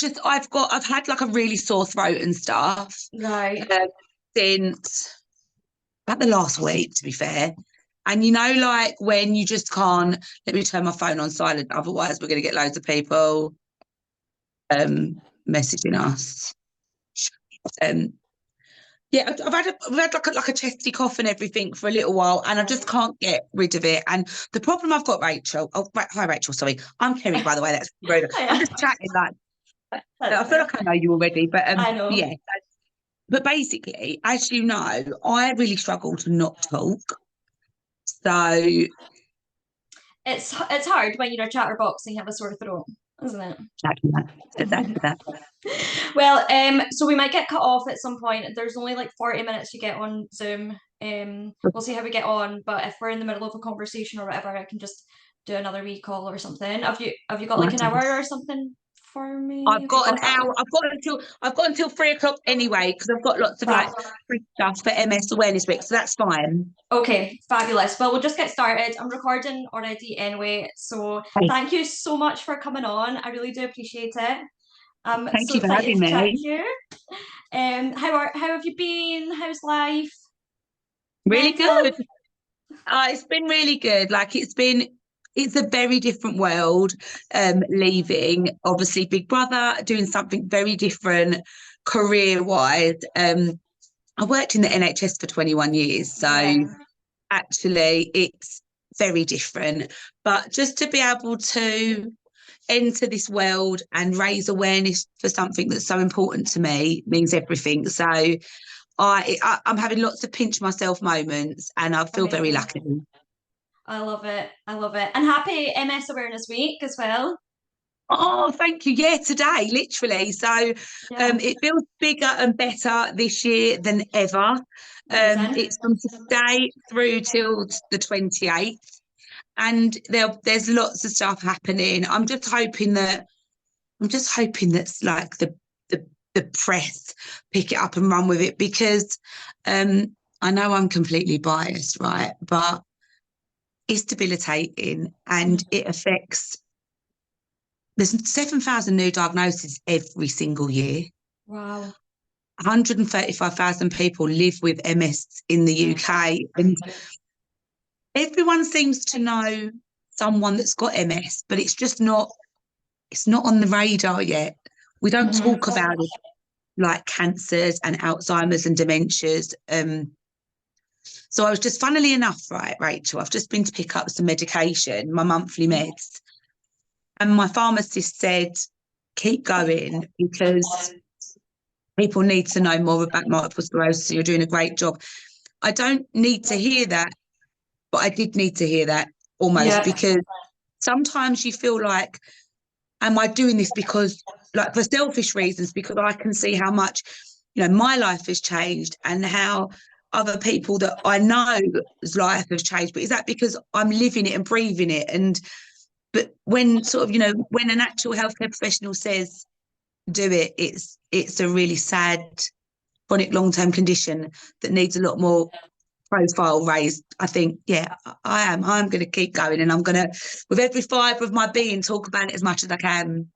I've had like a really sore throat and stuff Right. since about the last week, to be fair. And like when you just can't, let me turn my phone on silent, otherwise we're going to get loads of people messaging us. Um, yeah, I've had like a chesty cough and everything for a little while, and I just can't get rid of it. And the problem I've got, Rachel. Oh, hi, Rachel. Sorry, I'm Kerry, by the way. That's rude. I'm Yeah, just chatting like that's I feel fine. like I know you already, but I know. yeah. But basically, as you know, I really struggle to not talk. So It's hard when you're a chatterbox and you have a sore throat, isn't it? exactly that, exactly that. Well, so we might get cut off at some point. There's only like 40 minutes you get on Zoom. We'll see how we get on, but if we're in the middle of a conversation or whatever, I can just do another wee call or something. Have you got like an hour or something for me? I've Have you got an got that? hour. I've got until 3 o'clock anyway, because I've got lots of Fab. like free stuff for MS Awareness Week, so that's fine. Okay, fabulous. Well, we'll just get started. I'm recording already anyway, so Hey, thank you so much for coming on. I really do appreciate it. I'm thank so you for excited having to chat me. to you. How have you been? How's life? Really Mental? good. It's been really good. Like it's a very different world. Leaving obviously Big Brother, doing something very different career wise. I worked in the NHS for 21 years, so Yeah, actually it's very different. But just to be able to enter this world and raise awareness for something that's so important to me means everything. So I'm having lots of pinch myself moments, and I feel very amazing. lucky. I love it. I love it. And happy MS Awareness Week as well. Oh, thank you. Yeah, today, literally. So Yeah, it feels bigger and better this year than ever. amazing. It's from today through till the 28th. And there's lots of stuff happening. I'm just hoping that like the press pick it up and run with it, because I know I'm completely biased, right? But it's debilitating, and it affects. There's 7,000 new diagnoses every single year. Wow. 135,000 people live with MS in the UK, and everyone seems to know someone that's got MS, but it's not on the radar yet. We don't Mhm. talk about it like cancers and Alzheimer's and dementias. So I was just, funnily enough, right, Rachel, I've just been to pick up some medication, my monthly meds, and my pharmacist said, keep going, because people need to know more about multiple sclerosis. You're doing a great job. I don't need to hear that, but I did need to hear that almost, Yeah. because sometimes you feel like, am I doing this because, like, for selfish reasons, because I can see how much, my life has changed and how other people that I know's life has changed. But is that because I'm living it and breathing it? But when sort of, when an actual healthcare professional says do it, it's a really sad chronic long-term condition that needs a lot more profile raised. I think, yeah, I'm going to keep going, and I'm going to, with every fibre of my being, talk about it as much as I can.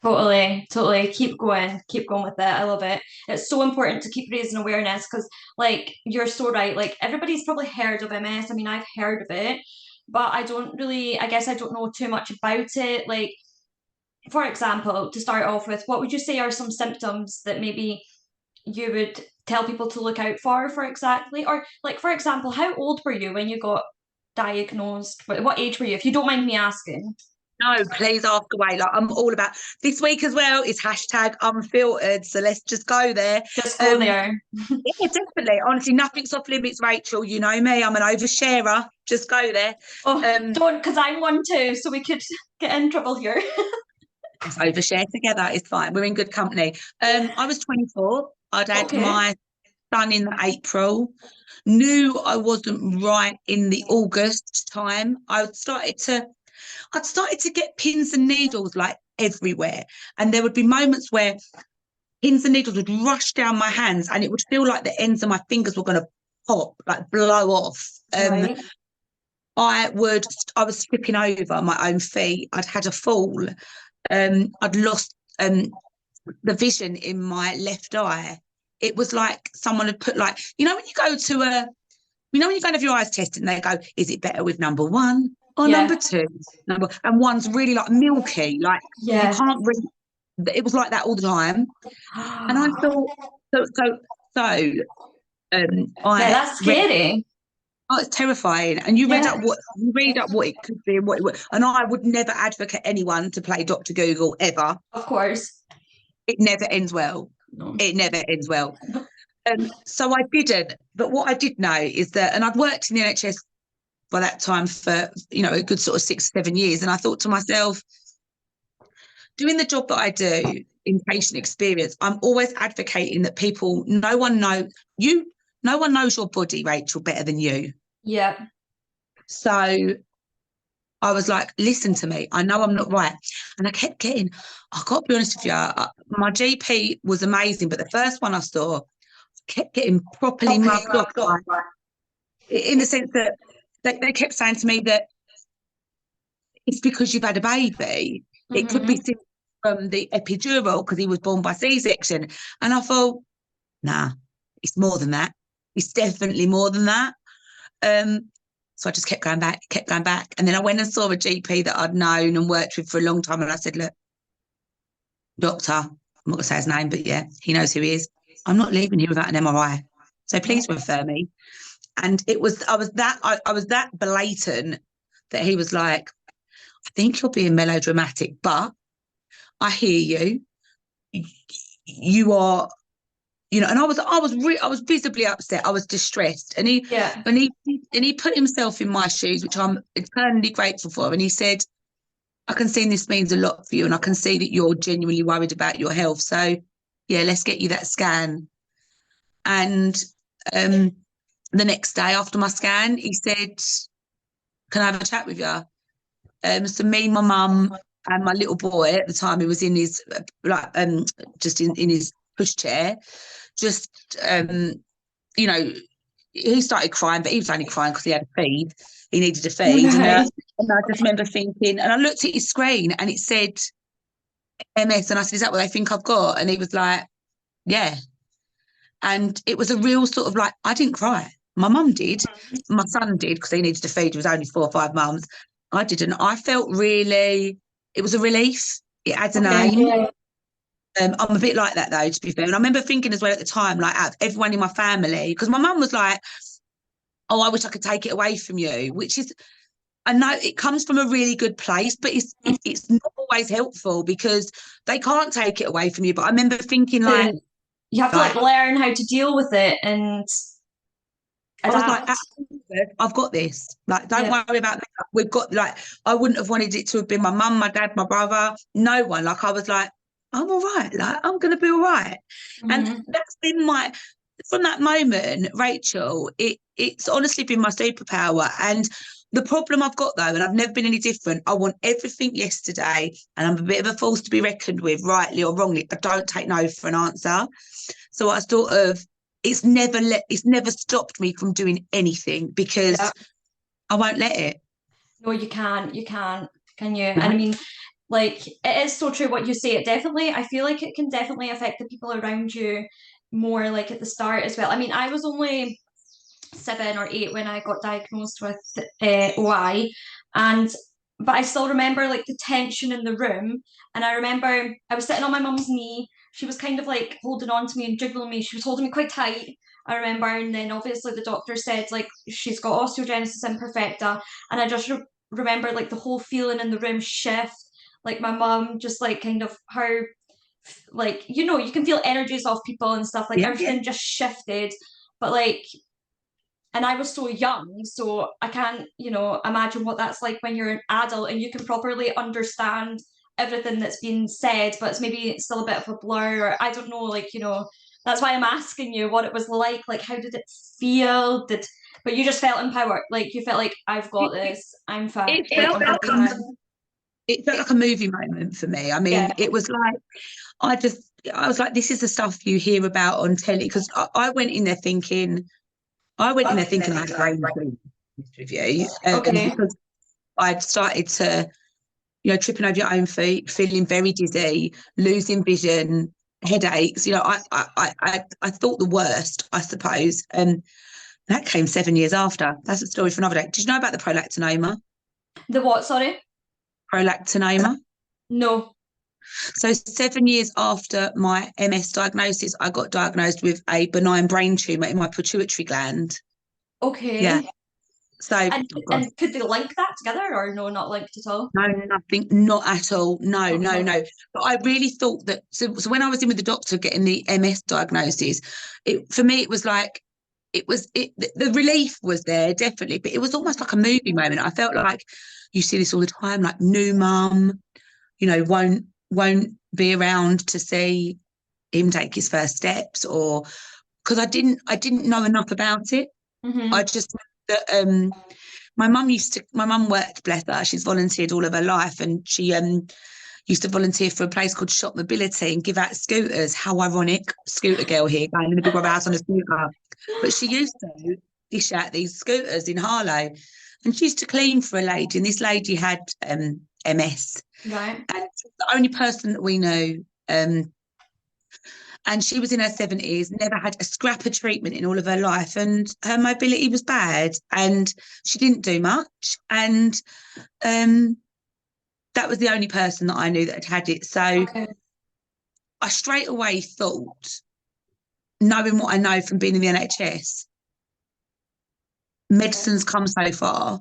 Totally, totally. Keep going with it. I love it. It's so important to keep raising awareness because, like, you're so right. Like, everybody's probably heard of MS. I mean, I've heard of it, but I guess I don't know too much about it. Like, for example, to start off with, what would you say are some symptoms that maybe you would tell people to look out for exactly? Or, like, for example, how old were you when you got diagnosed? What age were you, if you don't mind me asking? No, please ask away. Like, I'm all about this week as well. Is hashtag unfiltered. So let's just go there. Just go Um, there. yeah, definitely. Honestly, nothing's off limits, Rachel. You know me. I'm an oversharer. Just go there. Oh, Um, don't, because I'm one too, so we could get in trouble here. let's overshare together. It's fine. We're in good company. I was 24. I'd had Okay. my son in April. Knew I wasn't right in the August time. I'd started to get pins and needles like everywhere. And there would be moments where pins and needles would rush down my hands, and it would feel like the ends of my fingers were going to pop, like blow off. Um, Right. I would, I was slipping over my own feet. I'd had a fall. I'd lost the vision in my left eye. It was like someone had put, like, when you go to when you go and have your eyes tested and they go, is it better with number one or Yeah. number two? And one's really like milky, like you Yeah. can't really, it was like that all the time. And I thought, so Yeah, I that's read, scary. oh, it's terrifying. And you read Yeah, up what it could be and what it would. And I would never advocate anyone to play Dr. Google ever. of course. It never ends well. No. It never ends well. So I didn't. But what I did know is that, and I'd worked in the NHS by that time for, a good sort of 6-7 years. And I thought to myself, doing the job that I do in patient experience, I'm always advocating that no one knows your body, Rachel, better than you. Yeah. So I was like, listen to me. I know I'm not right. And I kept getting, I got to be honest with you, my GP was amazing, but the first one I saw kept getting properly mugged off, in the sense that they kept saying to me that it's because you've had a baby. It could be from the epidural because he was born by C-section. And I thought, nah, it's more than that. It's definitely more than that. So I just kept going back. And then I went and saw a GP that I'd known and worked with for a long time. And I said, look, doctor, I'm not going to say his name, but yeah, he knows who he is. I'm not leaving here without an MRI. So please refer me. And I was that blatant that he was like, I think you're being melodramatic, but I hear you. You are, and I was visibly upset. I was distressed, and he put himself in my shoes, which I'm eternally grateful for. And he said, I can see this means a lot for you, and I can see that you're genuinely worried about your health. So, yeah, let's get you that scan. And the next day after my scan, he said, can I have a chat with you? So me, my mum, and my little boy at the time, he was in his just in his pushchair, just he started crying, but he was only crying because he had a feed. He needed a feed, Right. and I just remember thinking, and I looked at his screen, and it said MS, and I said, "Is that what they think I've got?" And he was like, "Yeah." And it was a real sort of like, I didn't cry. My mum did. My son did because he needed a feed. He was only 4 or 5 months. I didn't. I felt really, it was a relief. It had a Okay. name. I'm a bit like that though, to be fair. And I remember thinking as well at the time, like out of everyone in my family, because my mum was like, oh, I wish I could take it away from you, which is, I know it comes from a really good place, but it's not always helpful because they can't take it away from you. But I remember thinking like, You have to like learn how to deal with it and I was like, adapt. I've got this. Like, don't Yeah. worry about that. We've got, like, I wouldn't have wanted it to have been my mum, my dad, my brother, no one. Like, I was like, I'm all right. Like, I'm going to be all right. And that's been from that moment, Rachel, it's honestly been my superpower. And the problem I've got, though, and I've never been any different, I want everything yesterday. And I'm a bit of a force to be reckoned with, rightly or wrongly. I don't take no for an answer. So I sort of, it's never stopped me from doing anything because I won't let it. No, you can't. You can't. Can you? No. And I mean, like, it is so true what you say. It definitely, I feel like it can definitely affect the people around you more, like at the start as well. I mean, I was only 7 or 8 when I got diagnosed with OI, and but I still remember like the tension in the room. And I remember I was sitting on my mum's knee. She was kind of like holding on to me and jiggling me. She was holding me quite tight. I remember, and then obviously the doctor said like she's got osteogenesis imperfecta, and I just remember like the whole feeling in the room shift. Like my mum just like kind of her like you can feel energies off people and stuff, like Yeah, everything just shifted. But like, and I was so young, so I can't, imagine what that's like when you're an adult and you can properly understand everything that's been said, but it's maybe still a bit of a blur, or I don't know, like, that's why I'm asking you what it was like how did it feel? But you just felt empowered, like you felt like I've got this, I'm fine, it like felt I'm gonna be like fine. it felt like a movie moment for me. I Yeah. mean, it was like I was like, this is the stuff you hear about on telly because I went in there thinking I had brain with you Okay. because I'd started to tripping over your own feet, feeling very dizzy, losing vision, headaches. I thought the worst, I suppose. That came 7 years after. That's a story for another day. Did you know about the prolactinoma? The what, sorry? Prolactinoma. No. So 7 years after my MS diagnosis, I got diagnosed with a benign brain tumor in my pituitary gland. Yeah. Okay. So, oh God. And could they link that together or no, not linked at all? No, nothing, not at all. No, no, Okay. no. But I really thought that. So when I was in with the doctor getting the MS diagnosis, for me, it was like, the relief was there, definitely, but it was almost like a movie moment. I felt like you see this all the time, like new mum, won't be around to see him take his first steps, or because I didn't know enough about it. I Mm-hmm. just that my mum worked, bless her, she's volunteered all of her life, and she used to volunteer for a place called Shop Mobility and give out scooters. How ironic, scooter girl here going in the big house on a scooter. But she used to dish out these scooters in Harlow, and she used to clean for a lady, and this lady had MS, Right. and she was the only person that we knew. And she was in her 70s, never had a scrap of treatment in all of her life, and her mobility was bad, and she didn't do much. And um, that was the only person that I knew that had it. So Okay. I straight away thought, knowing what I know from being in the NHS, Okay. medicine's come so far.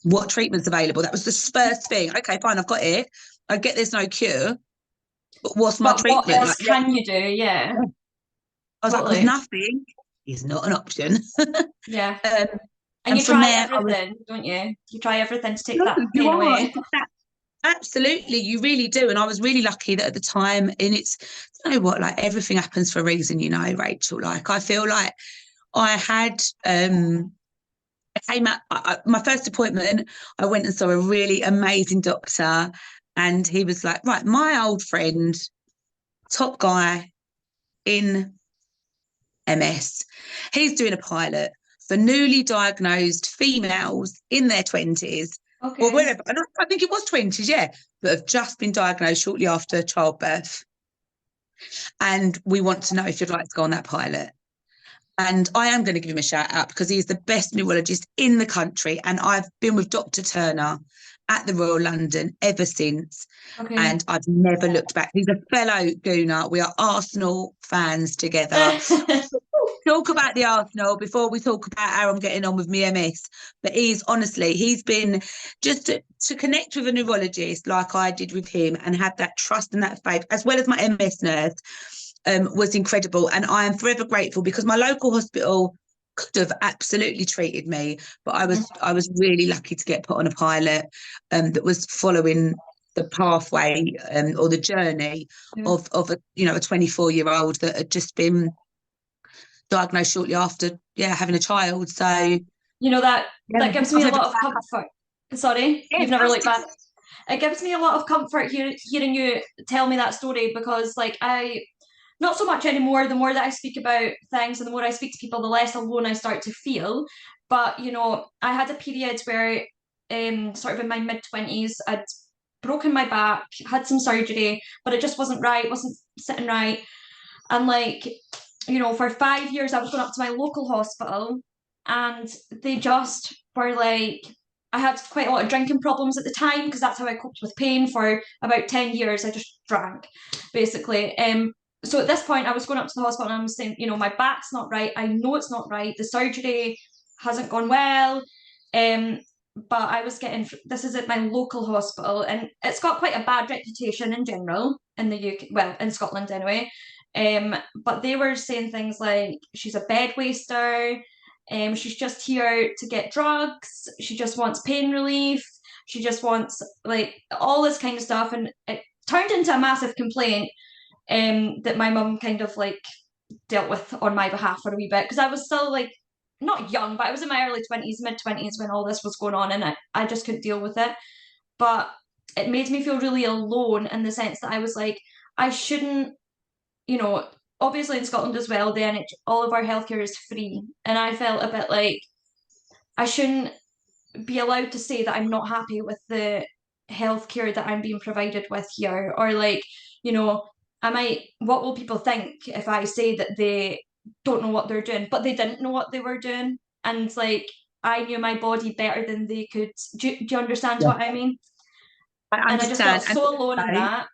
What treatment's available? That was the first thing. Okay, fine, I've got it. I get there's no cure, but what's my But what treatment? else Like, what? can you do? Yeah, I was like, because totally. nothing is not an option. Yeah. um, And and you from try there, I was, everything, don't you? You try everything to take no, that you pain are. away. Absolutely, you really do. And I was really lucky that at the time, and you know what, like everything happens for a reason, Rachel. Like I feel like I had I came out my first appointment, I went and saw a really amazing doctor, and he was like, right, my old friend, top guy in MS, he's doing a pilot for newly diagnosed females in their 20s or Okay. wherever. And I think it was 20s, yeah, that have just been diagnosed shortly after childbirth. And we want to know if you'd like to go on that pilot. And I am going to give him a shout out because he's the best neurologist in the country. And I've been with Dr. Turner at the Royal London ever since. Okay. And I've never looked back. He's a fellow Gooner. We are Arsenal fans together. Talk about the Arsenal before we talk about how I'm getting on with me MS. But he's been just to connect with a neurologist like I did with him and have that trust and that faith, as well as my MS nurse, was incredible. And I am forever grateful because my local hospital could have absolutely treated me, but I was really lucky to get put on a pilot that was following the pathway or the journey Yeah. of a 24-year-old that had just been diagnosed shortly after having a child. So You know that yeah, that gives me I've a never lot got of back up. comfort. Sorry, Yeah, you've never looked back. It gives me a lot of comfort hearing you tell me that story because, like, I not so much anymore. The more that I speak about things and the more I speak to people, the less alone I start to feel. But I had a period where, sort of in my mid 20s, I'd broken my back, had some surgery, but it just wasn't right, wasn't sitting right, and like for 5 years, I was going up to my local hospital and they just were like, I had quite a lot of drinking problems at the time because that's how I coped with pain for about 10 years. I just drank, basically. So at this point, I was going up to the hospital and I was saying, my back's not right. I know it's not right. The surgery hasn't gone well. Um, but I was this is at my local hospital and it's got quite a bad reputation in general in the UK, well, in Scotland anyway. But they were saying things like she's a bed waster, she's just here to get drugs, she just wants pain relief, she just wants like all this kind of stuff, and it turned into a massive complaint that my mum kind of like dealt with on my behalf for a wee bit because I was still like not young, but I was in my early 20s, mid 20s when all this was going on, and I just couldn't deal with it. But it made me feel really alone in the sense that I was like, I shouldn't you know, obviously in Scotland as well, the all of our healthcare is free. And I felt a bit like I shouldn't be allowed to say that I'm not happy with the healthcare that I'm being provided with here? Or like, you know, what will people think if I say that they don't know what they're doing, but they didn't know what they were doing? And like, I knew my body better than they could. Do you understand Yeah. what I mean? I And I just felt understand. so alone in that.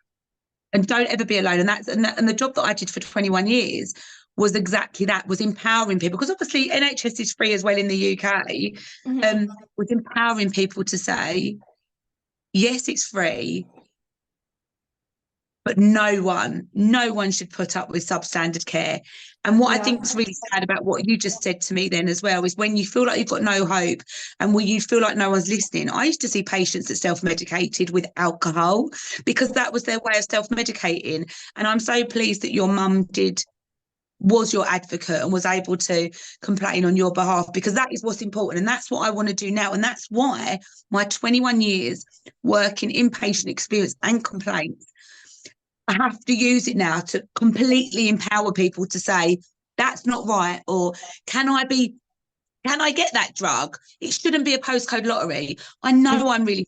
And don't ever be alone. And the job that I did for 21 years was exactly that, was empowering people, because obviously NHS is free as well in the UK. Hmm. Was empowering people to say, yes, it's free, but no one should put up with substandard care. And what I Yeah. think is really sad about what you just said to me then as well is when you feel like you've got no hope and when you feel like no one's listening. I used to see patients that self-medicated with alcohol because that was their way of self-medicating. And I'm so pleased that your mum was your advocate and was able to complain on your behalf, because that is what's important. And that's what I want to do now. And that's why my 21 years working inpatient experience and complaints, I have to use it now to completely empower people to say, that's not right. Or can I get that drug? It shouldn't be a postcode lottery. I know I'm really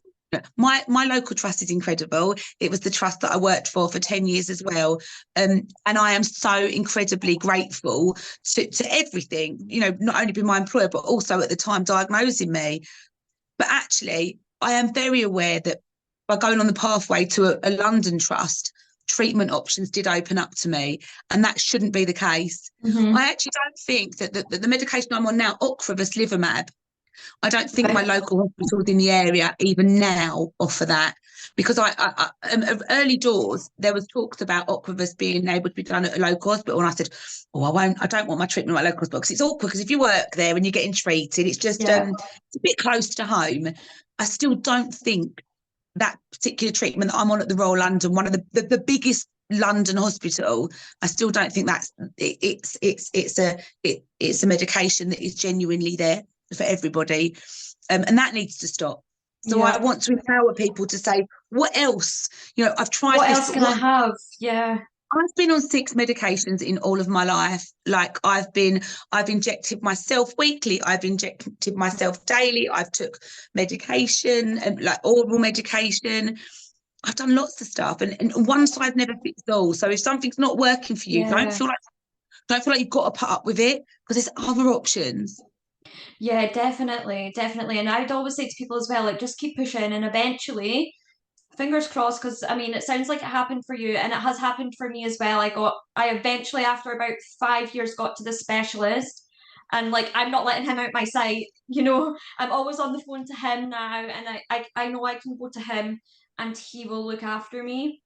my local trust is incredible. It was the trust that I worked for 10 years as well. And I am so incredibly grateful to everything, not only being my employer, but also at the time diagnosing me. But actually, I am very aware that by going on the pathway to a London trust, treatment options did open up to me, and that shouldn't be the case. Hmm. I actually don't think that the medication I'm on now, Ocrevus Livermab, I don't think my Right. local hospitals in the area even now offer that, because early doors there was talks about Ocrevus being able to be done at a local hospital, and I said, oh, I don't want my treatment at a local hospital because it's awkward, because if you work there and you're getting treated, it's just Yeah. it's a bit close to home. I still don't think that particular treatment that I'm on at the Royal London, one of the biggest London hospital, I still don't think it's a medication that is genuinely there for everybody, and that needs to stop. So I Yeah. want to empower people to say, what else? I've tried What this, else but can I what? have? Yeah. I've been on 6 medications in all of my life. Like I've injected myself weekly. I've injected myself daily. I've took medication and like oral medication. I've done lots of stuff, and one size never fits all. So if something's not working for you, Yeah. don't feel like you've got to put up with it, because there's other options. Yeah, definitely, definitely. And I'd always say to people as well, like, just keep pushing, and eventually, fingers crossed, because I mean, it sounds like it happened for you, and it has happened for me as well. I eventually, after about 5 years, got to the specialist, and like, I'm not letting him out my sight. I'm always on the phone to him now, and I know I can go to him, and he will look after me.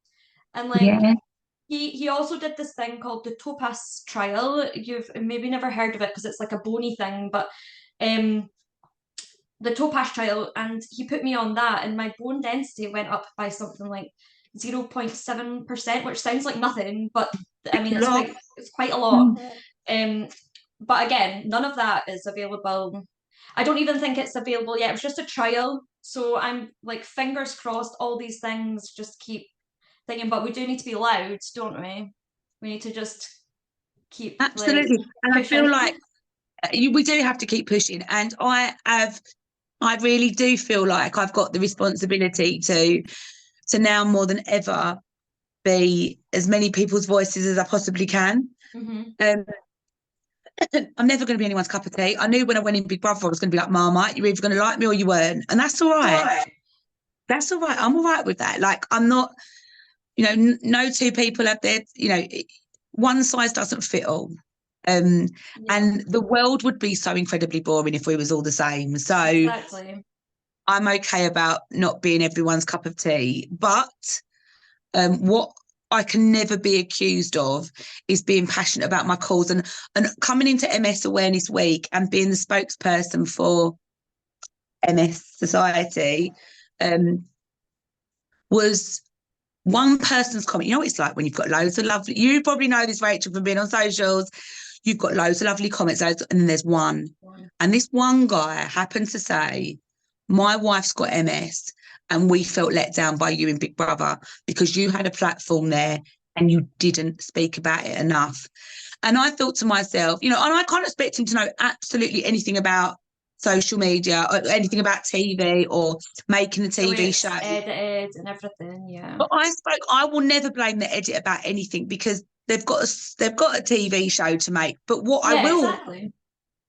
And like, Yeah, he also did this thing called the Topaz trial. You've maybe never heard of it because it's like a bony thing, but um the Topaz trial, and he put me on that, and my bone density went up by something like 0.7%, which sounds like nothing, but I mean a lot. it's quite a lot. Mm. Um, but again, none of that is available. I don't even think it's available yet. It was just a trial, so I'm like fingers crossed. All these things just keep thinking, but we do need to be loud, don't we? We need to just keep like Absolutely. And I feel pushing. like we do have to keep pushing. And I really do feel like I've got the responsibility to now more than ever be as many people's voices as I possibly can. Hmm. Um, I'm never going to be anyone's cup of tea. I knew when I went in Big Brother, I was going to be like, Marmite, you're either going to like me or you weren't. And that's all right. That's all right. I'm all right with that. Like, I'm not, no two people have their, one size doesn't fit all. Um, Yeah, and the world would be so incredibly boring if we was all the same. So exactly. I'm okay about not being everyone's cup of tea. But what I can never be accused of is being passionate about my cause, and coming into MS Awareness Week and being the spokesperson for MS Society was one person's comment. You know what it's like when you've got loads of lovely, you probably know this, Rachel, from being on socials. You've got loads of lovely comments, and then there's one. And this one guy happened to say, my wife's got MS and we felt let down by you in Big Brother because you had a platform there and you didn't speak about it enough. And I thought to myself, and I can't expect him to know absolutely anything about social media or anything about TV or making a The way TV it's show. edited and everything, yeah. But I will never blame the edit about anything because they've got a TV show to make. But what I Yeah, will exactly.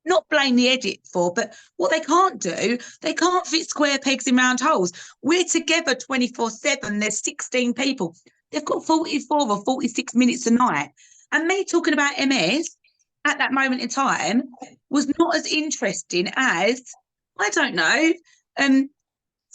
not blame the edit for, but what they can't do, they can't fit square pegs in round holes. We're together 24/7. There's 16 people. They've got 44 or 46 minutes a night. And me talking about MS at that moment in time was not as interesting as, I don't know,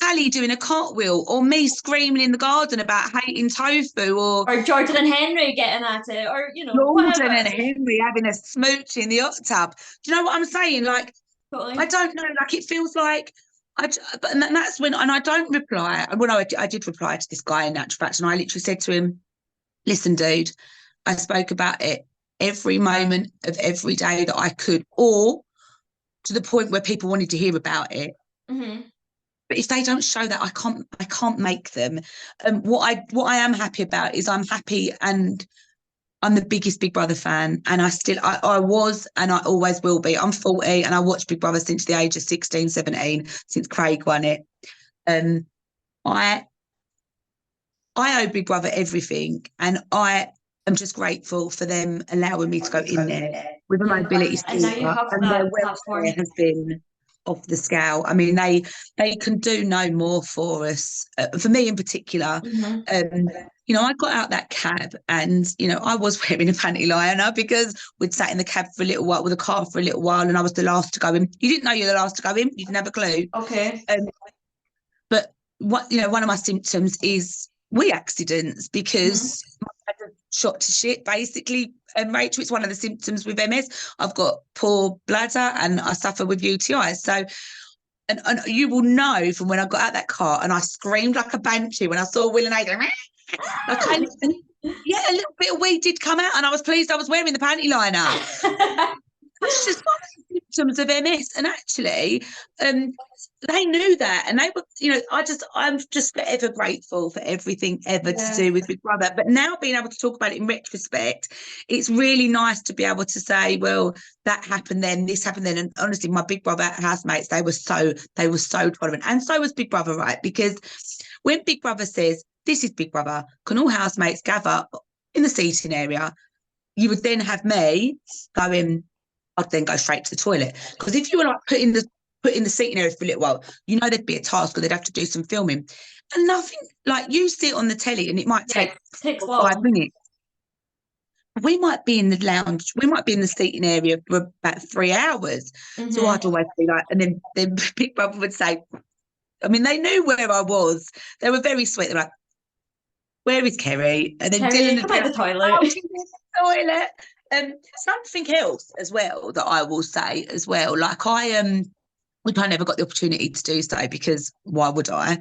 Ali doing a cartwheel or me screaming in the garden about hating tofu or Or Jordan and Henry getting at it, or Jordan and whatever. Henry having a smooch in the hot tub. Do you know what I'm saying? Like, I Totally. don't know. Like, it feels like and that's when, and I don't reply. Well, no, I did reply to this guy in actual fact, and I literally said to him, "Listen, dude, I spoke about it every moment of every day that I could, or to the point where people wanted to hear about it. Hmm. But if they don't show that, I can't make them. What I am happy about is I'm happy and." I'm the biggest Big Brother fan, and I was, and I always will be. I'm 40, and I watched Big Brother since the age of 16, 17, since Craig won it. Um, I I owe Big Brother everything, and I am just grateful for them allowing me to go in there with a Yeah. mobility And now you scooter, have and their that welfare platform. has been off the scale. I mean, they can do no more for us, for me in particular. Hmm. Um, I got out that cab, and I was wearing a panty liner because we'd sat in the cab for a little while, with the car for a little while, and I was the last to go in. You didn't know you were the last to go in. You didn't have a clue. Okay. Um, but one of my symptoms is wee accidents Hmm. because my dad shot to shit, basically. And Rachel, it's one of the symptoms with MS. I've got poor bladder and I suffer with UTIs. So, and you will know from when I got out that car and I screamed like a banshee when I saw Will and Ada. Like yeah, a little bit of wee did come out, and I was pleased I was wearing the panty liner. That's just one of the symptoms of MS. And actually, they knew that, and they were, I'm just forever grateful for everything ever to Yeah. do with Big Brother. But now being able to talk about it in retrospect, it's really nice to be able to say, well, that happened then, this happened then. And honestly, my Big Brother housemates, they were so tolerant, and so was Big Brother, right? Because when Big Brother says, "This is Big Brother, can all housemates gather in the seating area?" You would then have me going, I'd then go straight to the toilet. Because if you were like put in the seating area for a little while, there'd be a task or they'd have to do some filming. And nothing, like, you sit on the telly and it might Yeah, take it takes 4 or 5 long. minutes. We might be in the lounge, we might be in the seating area for about 3 hours. So Hmm. I'd always be like, and then Big Brother would say, I mean, they knew where I was. They were very sweet. They're like, "Where is Kerry?" And then Dylan Kerry, would come be out like, the toilet. "Oh, she's in the toilet." Something else as well that I will say as well, like which I never got the opportunity to do so because why would I?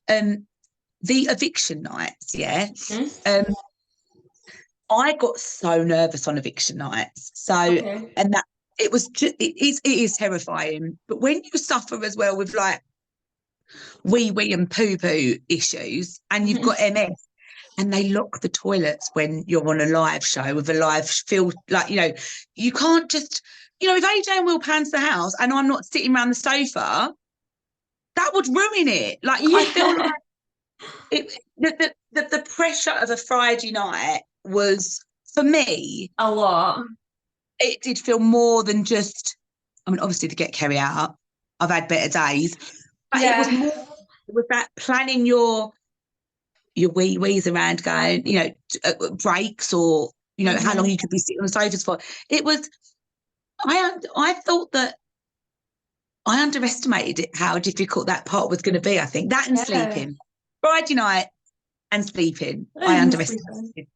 The eviction nights, yeah. Hmm. Um, I got so nervous on eviction nights. So, Okay. and that it is terrifying. But when you suffer as well with like wee and poo poo issues, and you've got Hmm. MS, and they lock the toilets when you're on a live show with a live feel, like, you can't just, if AJ and Will pans the house and I'm not sitting around the sofa, that would ruin it. Like, I feel like Yeah. the pressure of a Friday night was, for me, A lot. it did feel more than just, I mean, obviously to get Kerry out, I've had better days, but it was Yeah. more, it was that planning your wee-wees around, going, breaks, or, how long Hmm. you could be sitting on the sofas for. It was, I thought that I underestimated it, how difficult that part was going to be. I think that and Yeah. sleeping. Friday night and sleeping, I Sleeping. underestimated.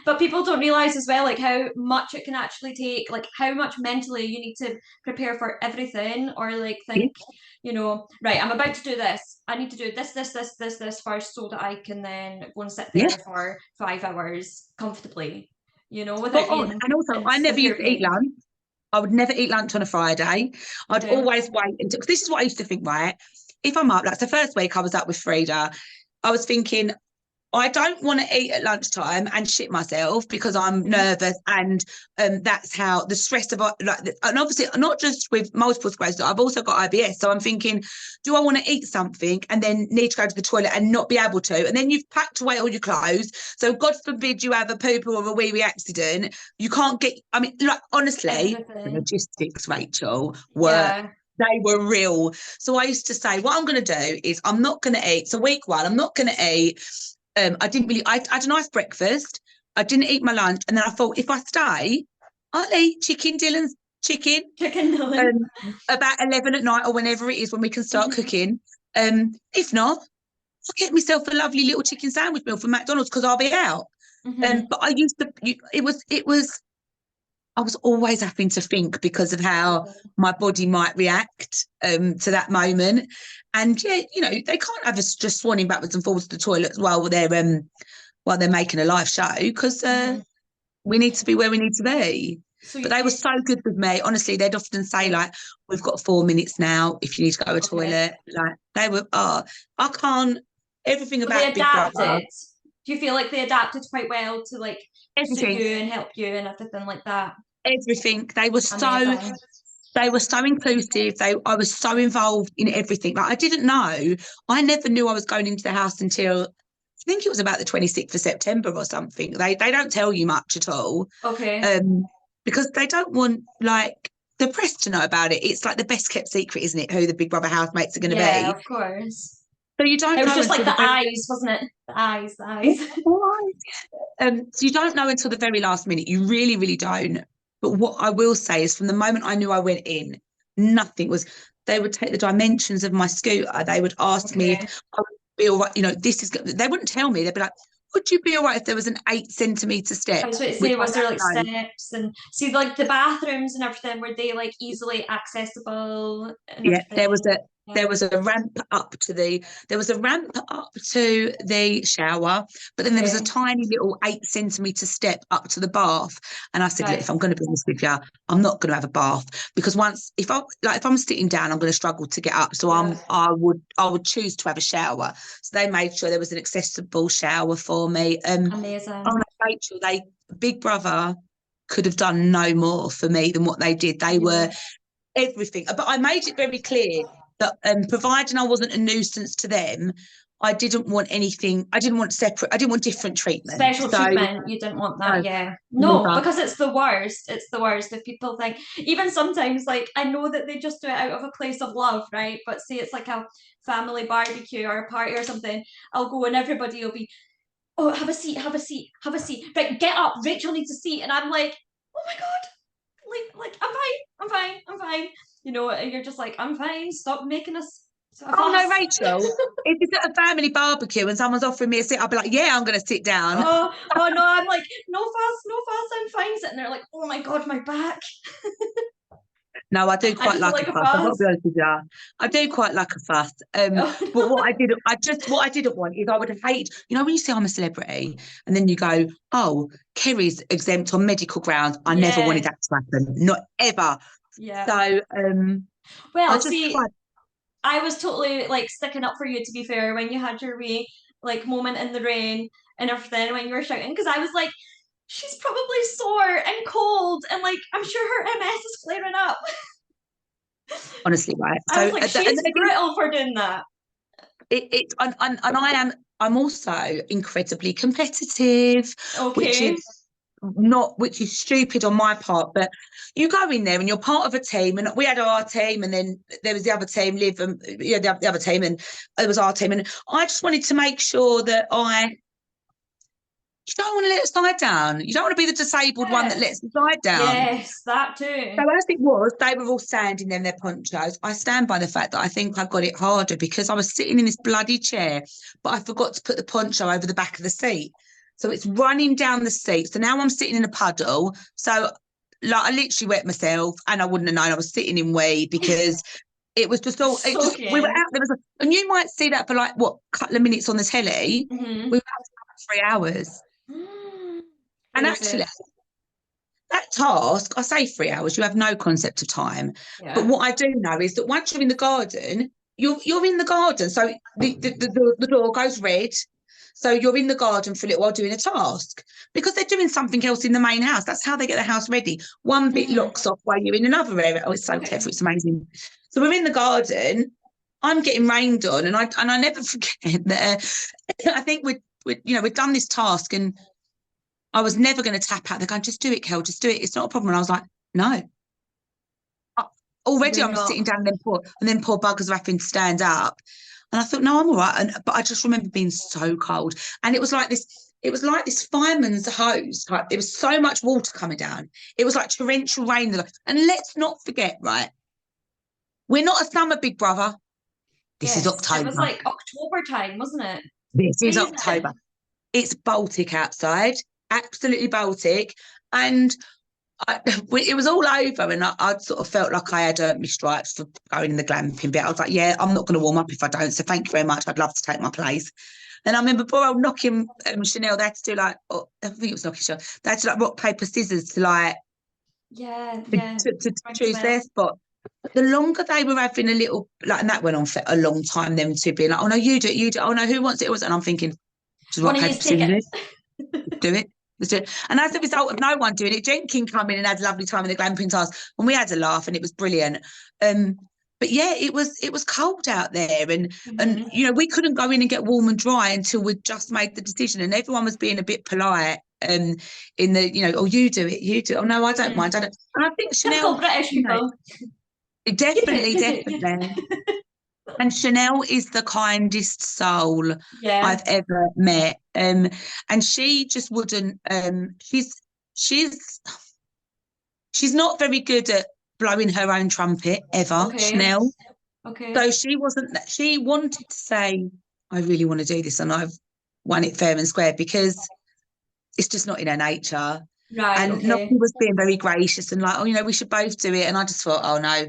But people don't realize as well, like how much it can actually take, like how much mentally you need to prepare for everything, or like Yeah, think, right, I'm about to do this. I need to do this first so that I can then go and sit yeah, there for 5 hours comfortably, spot without on. being And also, in I never severe used to eat pain. lunch. I would never eat lunch on a Friday. I'd Okay. always wait until, 'cause this is what I used to think, right? If I'm up, like the first week I was up with Frida, I was thinking, I don't want to eat at lunchtime and shit myself because I'm Mhm. nervous, and that's how the stress of and obviously not just with multiple sclerosis, I've also got IBS. So I'm thinking, do I want to eat something and then need to go to the toilet and not be able to? And then you've packed away all your clothes. So God forbid you have a poop or a wee wee accident. You can't get. I mean, like honestly, the Everything. logistics, Rachel, were. Yeah. They were real. So I used to say, what I'm going to do is I'm not going to eat. So week one, I'm not going to eat. I didn't really. I had a nice breakfast. I didn't eat my lunch, and then I thought if I stay, I'll eat chicken, Dylan's chicken, Chicken Dylan. um, about 11 at night or whenever it is when we can start Hmm. cooking. If not, I'll get myself a lovely little chicken sandwich meal from McDonald's because I'll be out. Hmm. But I used to. It was. I was always having to think because of how my body might react to that moment. And yeah, they can't have us just swanning backwards and forwards to the toilets while they're making a live show because Hmm. we need to be where we need to be. So But they were you, so good with me. Honestly, they'd often say good. like, "We've got 4 minutes now. If you need to go to the Okay. toilet," like they were. Oh, I can't. Everything So they about Big Brother, adapted. Do you feel like they adapted quite well to like suit everything, you and help you and everything like that? everything. They were so. Amazing. They were so inclusive. I was so involved in everything. Like I didn't know. I never knew I was going into the house until I think it was about the 26th of September or something. They don't tell you much at all. Okay. Um, because they don't want like the press to know about it. It's like the best kept secret, isn't it? Who the Big Brother housemates are going to Yeah, be. of course. So you It don't was know just like until the the very eyes, wasn't it? The eyes, the eyes. so you don't know until the very last minute. You really, really don't. But what I will say is, from the moment I knew I went in, nothing was. They would take the dimensions of my scooter. They would ask me if Okay. I would be all right. This is. They wouldn't tell me. They'd be like, "Would you be all right if there was an 8 centimeter I step?" was about to Which say, I was there like don't know. steps and see like the bathrooms and everything, were they like easily accessible and Yeah, there was everything? a there Yeah. was a ramp up to the there was a ramp up to the shower, but then there was a Okay. tiny little 8 centimeter step up to the bath. And I said, look, Right. if I'm going to be honest with you, I'm not going to have a bath because once if I'm sitting down, I'm going to struggle to get up. So Yeah. I would choose to have a shower. So they made sure there was an accessible shower for me. Oh Amazing. no, Rachel, Big Brother could have done no more for me than what they did. They were Yeah. everything. But I made it very clear that providing I wasn't a nuisance to them, I didn't want anything. I didn't want separate. I didn't want different treatment. Special So treatment, you didn't want that, no, yeah. No, never. because it's the worst. It's the worst if people think, even sometimes, like, I know that they just do it out of a place of love, right? But say it's like a family barbecue or a party or something, I'll go and everybody will be, oh, have a seat, have a seat, have a seat. Right, get up, Rachel needs a seat. And I'm like, oh my God, I'm fine, I'm fine, I'm fine. And you're just like, I'm fine, stop making us a Oh no, fuss. Rachel. If it's at a family barbecue and someone's offering me a seat, I'll be like, yeah, I'm going to sit down. Oh no, I'm like, no fuss, no fuss, I'm fine. Sitting there like, oh my God, my back. No, I do I quite just don't like a like a fuss. I've got to be fuss. honest with you. I do quite like a fuss. Oh But no. what I didn't want is I would hate, when you say I'm a celebrity and then you go, oh, Kerry's exempt on medical grounds. I never wanted Yeah, that to happen. Not ever. yeah. So I Well, just see, tried. I was totally like sticking up for you, to be fair, when you had your wee like moment in the rain and everything when you were shouting, because I was like, she's probably sore and cold, and like I'm sure her MS is flaring up. Honestly, right. I was So like, and she's then again, brittle for doing that. and I'm also incredibly competitive, which is Okay. which is stupid on my part, but you go in there and you're part of a team, and we had our team, and then there was the other team, Liv, and the other team, and it was our team, and I just wanted to make sure that you don't want to let the side down. You don't want to be the disabled one that Yeah. lets the side down. Yes, that too. So as it was, they were all standing there in their ponchos. I stand by the fact that I think I got it harder because I was sitting in this bloody chair, but I forgot to put the poncho over the back of the seat. So it's running down the seat. So now I'm sitting in a puddle. So like I literally wet myself, and I wouldn't have known I was sitting in wee because it was just all it just we were Soaking. out there was and you might see that for like what couple of minutes on the telly. We Mm-hmm. were out for 3 hours. And Crazy. actually that task, I say 3 hours, you have no concept of time. But Yeah. what I do know is that once you're in the garden, you're in the garden. So the door goes red. So you're in the garden for a little while doing a task because they're doing something else in the main house. That's how they get the house ready. One bit Hmm. locks off while you're in another area. Oh, it's so Okay. clever. It's amazing. So we're in the garden. I'm getting rained on, and I never forget that. I think we'd done this task, and I was never going to tap out. They're going, just do it, Kel, just do it. It's not a problem. And I was like, no. Uh, Already You're I'm not. sitting down, and then poor buggers are having to stand up. And I thought, no, I'm all right. But I just remember being so cold. And it was like this fireman's hose. Like, there was so much water coming down. It was like torrential rain. And let's not forget, right? We're not a summer big brother. This is Yes, it was October. like October time, wasn't it? This is October. Freezing. It's Baltic outside, absolutely Baltic. And it was all over, and I sort of felt like I had earned my stripes for going in the glamping bit. I was like, yeah, I'm not going to warm up if I don't. So thank you very much. I'd love to take my place. And I remember poor old knocking Chanel. They had to do like, oh, I think it was knocking Chanel. They had to like rock paper scissors to like Yeah, yeah. to Rings a choose their bell. spot. The longer they were having a little like, and that went on for a long time. Them two being like, oh no, you do it, you do it. Oh no, who wants it? And I'm thinking, just One rock of you paper take scissors. it. Do it. Let's do it. And as a result of no one doing it, Jenkin come in and had a lovely time in the glamping task, and we had a laugh, and it was brilliant. Um, but yeah, it was cold out there, and Hmm. we couldn't go in and get warm and dry until we'd just made the decision, and everyone was being a bit polite. In the oh, you do it, you do it. Oh no, I don't Hmm. mind. I don't. And I think Typical Chanel, British you know, people. You do it, definitely, you do it. definitely. And Chanel is the kindest soul Yeah. I've ever met. And she just wouldn't. She's she's not very good at blowing her own trumpet ever, Okay. Chanel. Okay. So she wasn't. She wanted to say, "I really want to do this," and I've won it fair and square because it's just not in her nature. Right. And Nobby Okay. was being very gracious and like, "Oh, we should both do it." And I just thought, "Oh no,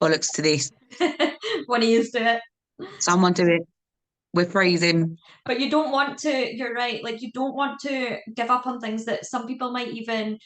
bollocks to this! When he used to it. Someone do it. We're freezing." But you don't want to, you're right, like you don't want to give up on things that some people might even,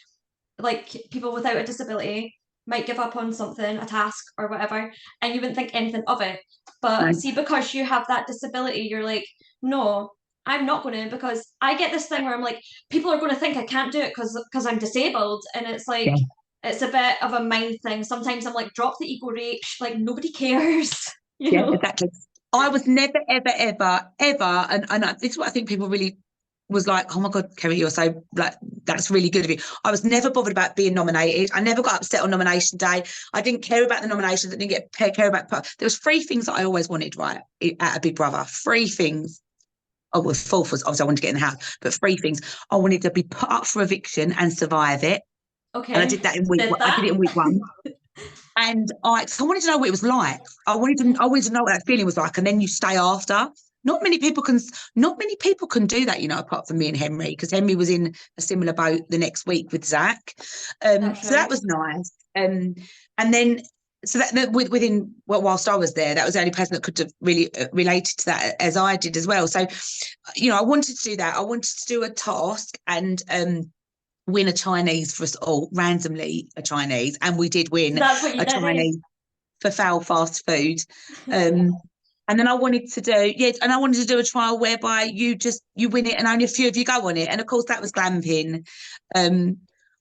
like people without a disability, might give up on something, a task or whatever, and you wouldn't think anything of it. But No. see, because you have that disability, you're like, no, I'm not going to, because I get this thing where I'm like, people are going to think I can't do it because I'm disabled. And it's like, Yeah. it's a bit of a mind thing. Sometimes I'm like, drop the ego reach, like nobody cares, you Yeah, know? exactly. I was never, ever, ever, ever, this is what I think people really was like, oh my God, Kerry, you're so like, that's really good of you. I was never bothered about being nominated. I never got upset on nomination day. I didn't care about the nominations. I didn't care about, there was three things that I always wanted, right, at a Big Brother. Three things. Oh, well, fourth was obviously I wanted to get in the house, but three things. I wanted to be put up for eviction and survive it. And I Okay, did that in week did one. I did it that. in week one. And so I wanted to know what it was like. I wanted to know what that feeling was like, and then you stay after. Not many people can. Not many people can do that, apart from me and Henry, because Henry was in a similar boat the next week with Zach. That's So that right. was nice. And then so that within whilst I was there, that was the only person that could have really related to that as I did as well. So, I wanted to do that. I wanted to do a task and win a Chinese for us all, randomly a Chinese, and we did So win that's what you a did, eh? Chinese for foul fast food. And then I wanted to do and I wanted to do a trial whereby you win it and only a few of you go on it. And of course that was glamping,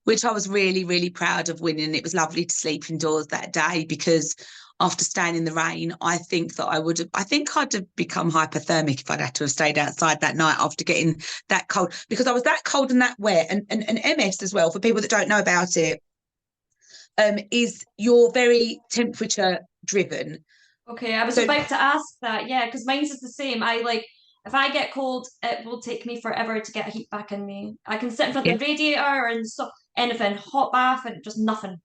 which I was really, really proud of winning. It was lovely to sleep indoors that day because after staying in the rain, I think that I think I'd have become hypothermic if I'd had to have stayed outside that night after getting that cold, because I was that cold and that wet. And MS as well, for people that don't know about it, is you're very temperature driven. Okay, I was So about to ask that, yeah, because mine's is the same. I like, if I get cold, it will take me forever to get heat back in me. I can sit in front yeah, of the radiator and stuff, anything, hot bath, and just nothing.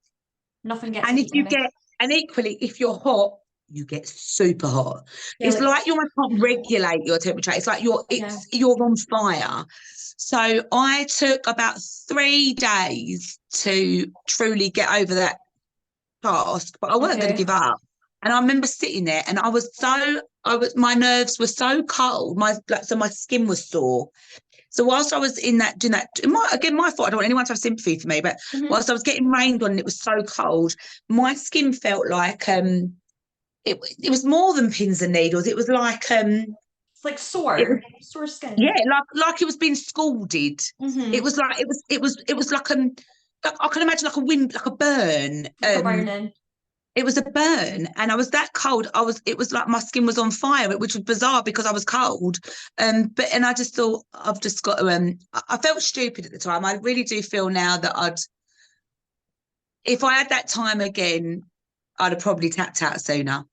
Nothing gets the and if heat in you me. get and equally if you're hot, you get super hot. Yeah, It's like, like you can't regulate your temperature. It's like yeah. you're on fire. So I took about 3 days to truly get over that task, but I wasn't going to Okay. give up. And I remember sitting there, and my nerves were so cold, my skin was sore. So whilst I was in that doing that, my fault. I don't want anyone to have sympathy for me, but Hmm. whilst I was getting rained on and it was so cold, my skin felt like it was more than pins and needles. It was like It's like it was sore. sore skin. Yeah, like it was being scalded. It Mm-hmm. was like it was like I can imagine like a wind, like a burn. Like a burning. It was a burn, and I was that cold. It was like my skin was on fire, which was bizarre because I was cold. And I just thought I've just got to. I felt stupid at the time. I really do feel now that if I had that time again, I'd have probably tapped out sooner.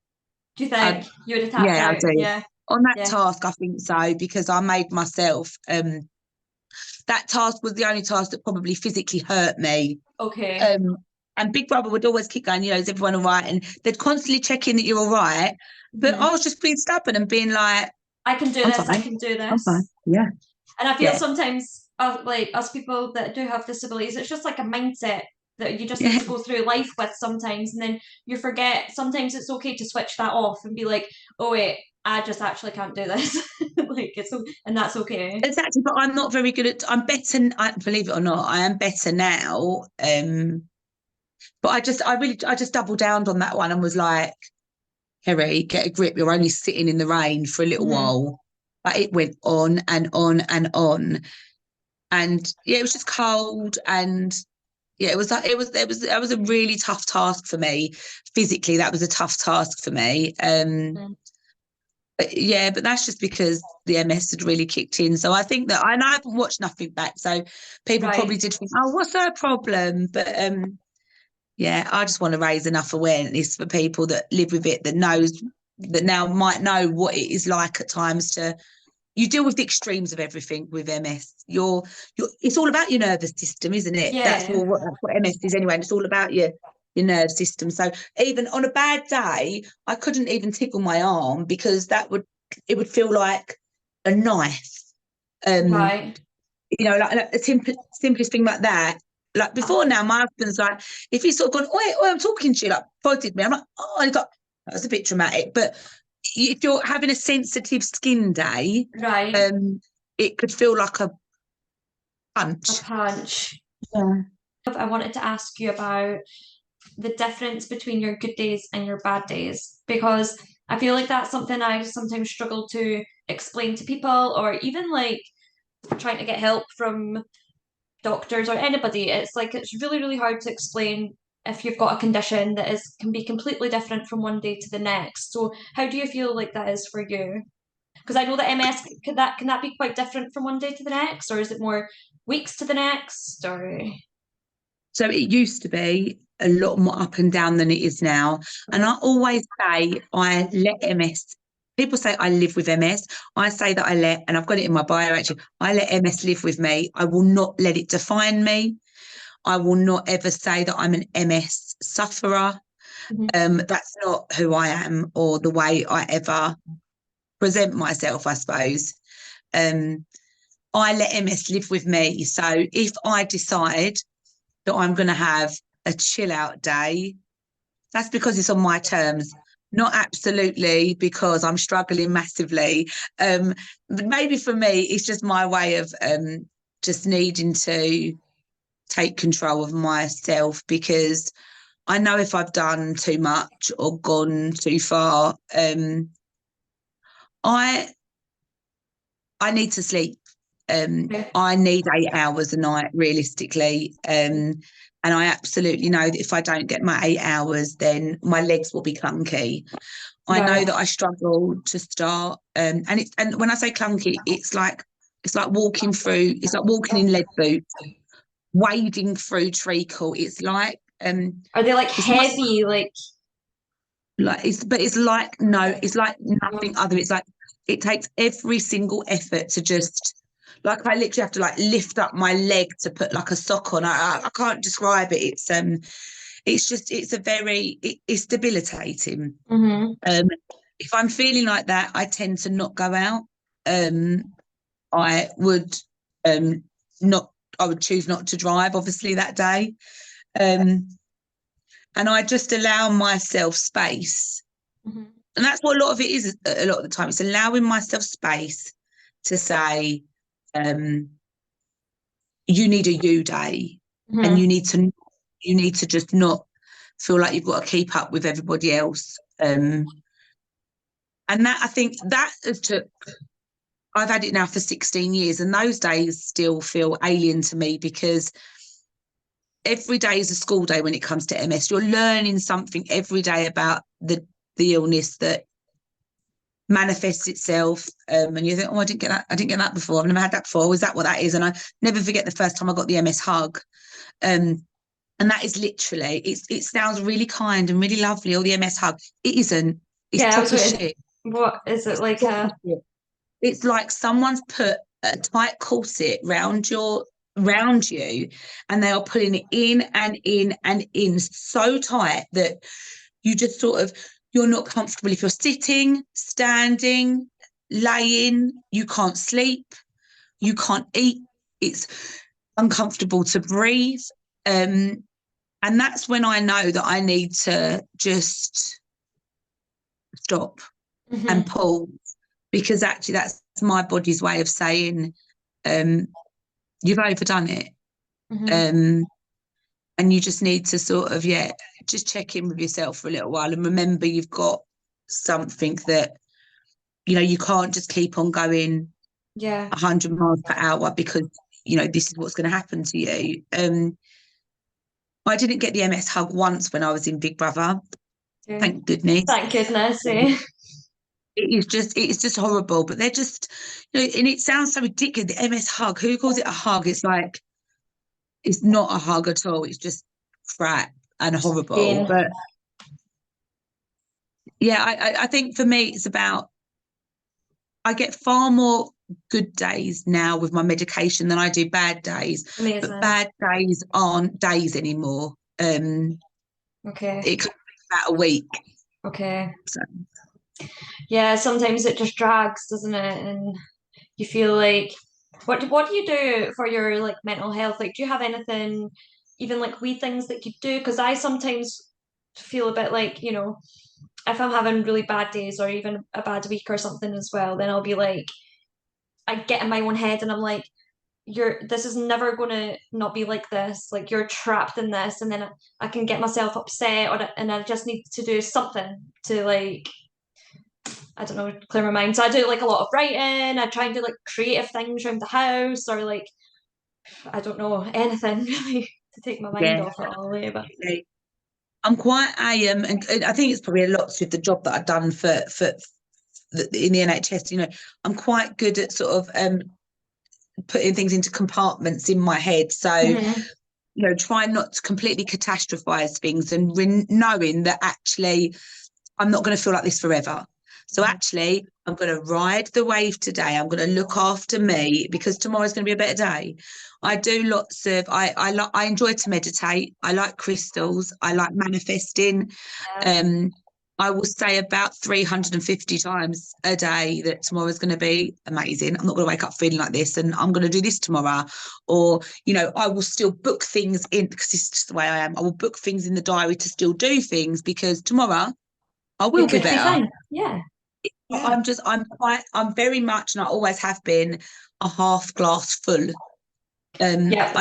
Do you I, think you would have tapped yeah, I out? do. Yeah. On that Yeah. task, I think so because I made myself. That task was the only task that probably physically hurt me. Okay. Um, and Big Brother would always keep going, is everyone all right? And they'd constantly check in that you're all right. But Hmm. I was just being stubborn and being like, I can do I'm this. I fine. can do I'm fine. this. Yeah. And I feel Yeah. sometimes, like us people that do have disabilities, it's just like a mindset that you just need Yeah. to go through life with sometimes, and then you forget. Sometimes it's okay to switch that off and be like, "Oh wait, I just actually can't do this." Like and that's okay. Exactly. But I'm not very good I'm better, believe it or not, I am better now. But I just doubled down on that one and was like, Kerry, get a grip. You're only sitting in the rain for a little Hmm. while. But it went on and on and on. And yeah, it was just cold. And yeah, that was a really tough task for me. Physically, that was a tough task for me. But yeah, but that's just because the MS had really kicked in. So I think that, and I haven't watched nothing back. So people probably Right. did think, oh, what's her problem? But yeah, I just want to raise enough awareness for people that live with it, that now might know what it is like at times to you deal with the extremes of everything with MS. It's all about your nervous system, isn't it? Yeah. That's what MS is anyway. And it's all about your nerve system. So even on a bad day, I couldn't even tickle my arm because it would feel like a knife. Um, Right. like the simplest thing like that. Like before now, my husband's like, if he's sort of gone, oi, I'm talking to you, like prodded me. I'm like, oh, and he got that was a bit dramatic. But if you're having a sensitive skin day, Right. um, it could feel like a A punch. punch. Yeah. I wanted to ask you about the difference between your good days and your bad days because I feel like that's something I sometimes struggle to explain to people or even like trying to get help from doctors or anybody. It's like it's really, really hard to explain if you've got a condition that is can be completely different from one day to the next. So how do you feel like that is for you? Because I know that MS can that be quite different from one day to the next, or is it more weeks to the next, or So it used to be a lot more up and down than it is now. And I always say I let MS. People say I live with MS. I say that and I've got it in my bio actually, I let MS live with me. I will not let it define me. I will not ever say that I'm an MS sufferer. Mhm. That's not who I am or the way I ever present myself, I suppose. Um, I let MS live with me. So if I decide that I'm going to have a chill out day, that's because it's on my terms. Not absolutely because I'm struggling massively. But maybe for me, it's just my way of just needing to take control of myself because I know if I've done too much or gone too far, I I need to sleep. okay. I need 8 hours a night, realistically. And I absolutely know that if I don't get my 8 hours, then my legs will be clunky. I know Right. that I struggle to start, and when I say clunky, it's like walking in lead boots, wading through treacle. Are they like It's not heavy? Like it's like no, it's like nothing other. It's like it takes every single effort to just like I literally have to like lift up my leg to put like a sock on. I can't describe it. It's just it's debilitating. hmm Um, if I'm feeling like that, I tend to not go out. I would um not I would choose not to drive, obviously, that day. Um, and I just allow myself space. hmm And that's what a lot of it is a lot of the time. It's allowing myself space to say, um, you need a you day and hmm you need to just not feel like you've got to keep up with everybody else. And that I think that took I've had it now for 16 years, and those days still feel alien to me because every day is a school day when it comes to MS. You're learning something every day about the illness that manifests itself, and you think, oh, I didn't get that before. I've never had that before. Was that what that is? And I never forget the first time I got the MS hug. And that is literally, it sounds really kind and really lovely, or the MS hug. It isn't. It's Yeah, I was proper waiting. shit. What is it It's like proper a shit. It's like someone's put a tight corset round you, and they are pulling it in and in and in so tight that you just sort of, you're not comfortable if you're sitting, standing, laying, you can't sleep, you can't eat, it's uncomfortable to breathe. And that's when I know that I need to just stop and hmm pause, because actually that's my body's way of saying, um, you've overdone it. hmm Um, and you just need to sort of, yeah, just check in with yourself for a little while and remember you've got something that, you can't just keep on going Yeah. 100 miles per hour because, this is what's going to happen to you. I didn't get the MS hug once when I was in Big Brother, Yeah. thank goodness. Thank goodness. Eh? It's just horrible, but they're just, and it sounds so ridiculous. The MS hug, who calls it a hug? It's like, it's not a hug at all. It's just crap and horrible. Pain. But yeah, I think for me, it's about, I get far more good days now with my medication than I do bad days. But Amazing. bad days aren't days anymore. Okay. It could be about a week. Okay. So Yeah, sometimes it just drags, doesn't it? And you feel like what do you do for your like mental health? Like, do you have anything, even like wee things that you do? Because I sometimes feel a bit like, if I'm having really bad days or even a bad week or something as well, then I'll be like, I get in my own head and I'm like, this is never gonna not be like this. Like you're trapped in this, and then I can get myself upset, and I just need to do something to like, I don't know, clear my mind. So I do like a lot of writing. I try and do like creative things around the house, or like I don't know, anything really to take my mind yeah, off it all the way. But I'm quite and I think it's probably a lot with the job that I've done for in the NHS. I'm quite good at sort of putting things into compartments in my head. So hmm try not to completely catastrophize things, and knowing that actually I'm not going to feel like this forever. So actually, I'm going to ride the wave today. I'm going to look after me because tomorrow's going to be a better day. I do lots of, I enjoy to meditate. I like crystals. I like manifesting. yeah, Um, I will say about 350 times a day that tomorrow's going to be amazing. I'm not going to wake up feeling like this, and I'm going to do this tomorrow. Or, I will still book things in, because it's just the way I am. I will book things in the diary to still do things because tomorrow I you will be could be better. fine. Yeah, yeah. I'm very much, and I always have been, a half glass full. Yeah.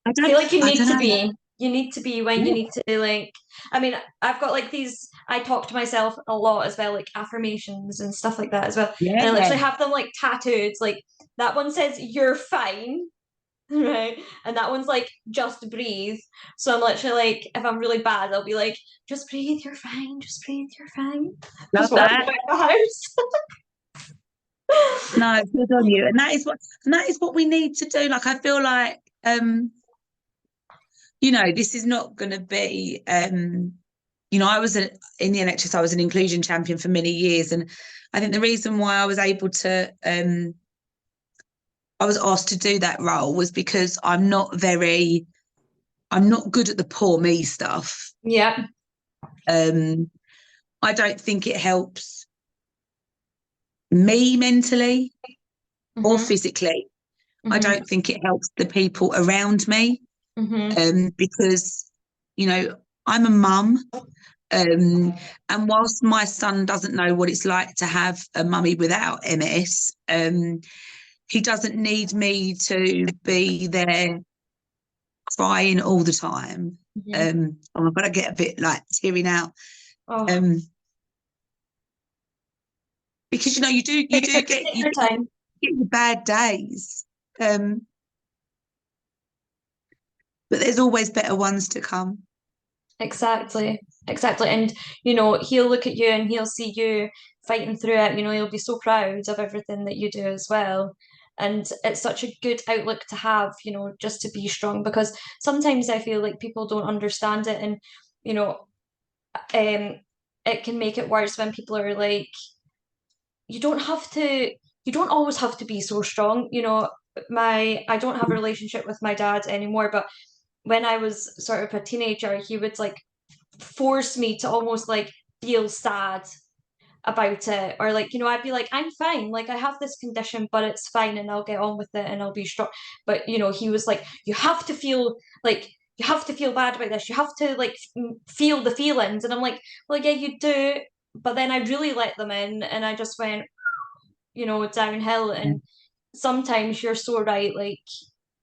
I feel like I don't know. you need to be when you Yeah, need to like I mean I've got like these I talk to myself a lot as well, like affirmations and stuff like that as well, and I yeah, literally have them like tattooed, like that one says you're fine, right, and that one's like just breathe. So I'm literally like, if I'm really bad, I'll be like, just breathe, you're fine, just breathe, you're fine, love just walking that. about the house. No, good on you. And that is what we need to do. Like, I feel like, this is not going to be, I was in the NHS. I was an inclusion champion for many years, and I think the reason why I was able to, I was asked to do that role was because I'm not good at the poor me stuff. Yeah. Um, I don't think it helps me mentally or hmm physically. I hmm don't think it helps the people around me, hmm because, I'm a mum. And whilst my son doesn't know what it's like to have a mummy without MS, he doesn't need me to be there crying all the time. hmm Oh my God, I get a bit like teary now. Oh, Um, because you do get Take your time. your bad days, um, but there's always better ones to come. Exactly. Exactly. And, you know, he'll look at you and he'll see you fighting through it. You know, he'll be so proud of everything that you do as well. And it's such a good outlook to have, you know, just to be strong, because sometimes I feel like people don't understand it, and, you know, um, it can make it worse when people are like, you don't have to, you don't always have to be so strong. You know, I don't have a relationship with my dad anymore, but when I was sort of a teenager, he would like force me to almost like feel sad about it, or like, you know, I'd be like, I'm fine, like I have this condition, but it's fine, and I'll get on with it and I'll be strong. But you know, he was like, you have to feel like, you have to feel bad about this, you have to like feel the feelings. And I'm like, well, yeah, you do. But then I really let them in, and I just went, you know, downhill. And sometimes you're so right, like